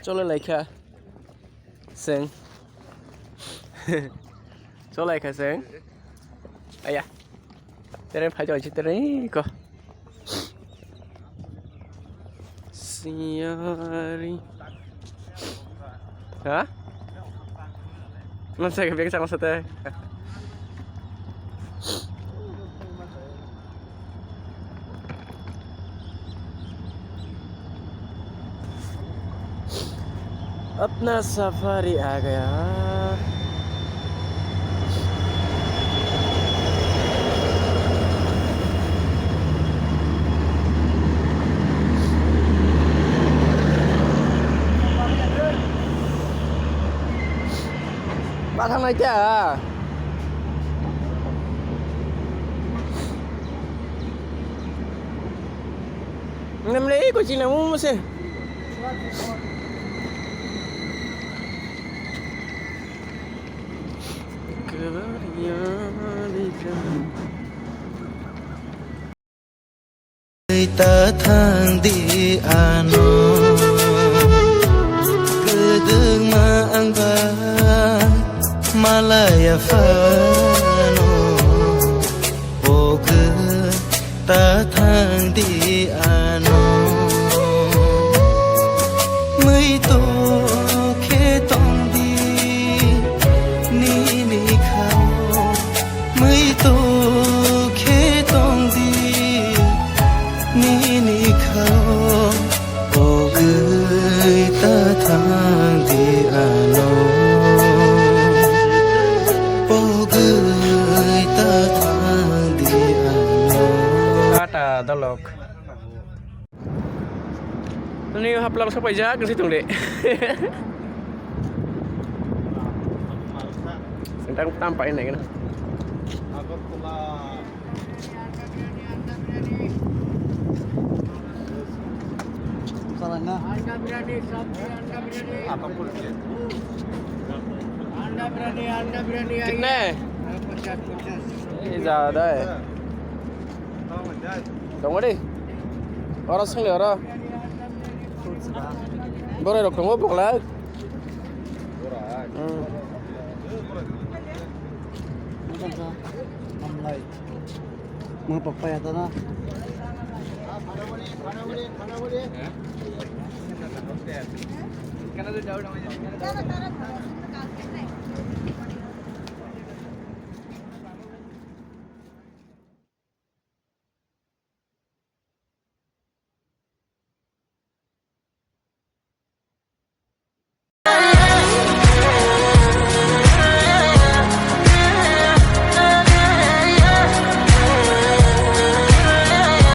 cho lên lại kha sen cho lại kha sen ai ya terem phải cho chị terem co siari hả non sai che pensano a te अपना सफारी आ गया ba thằng này chứ à năm lấy của chị nào muốn xem ta thang di ano kedeng maang ba malaya fano o ke ta thang di ano mây to khe tong di ni ni khao mây to khe tong di ni ni khao o gửi ta thang di ano o gửi ta thang di ano kata dolok ini haplang sampai jaga ke situ dek sedang tampak ini kan Anda berani sapi, Anda berani. Apapun. Anda berani. कितने 50. ये ज्यादा है dong đi orang sang lera boleh dok dong bok lah Mga papaya to na. karena tu jauh namanya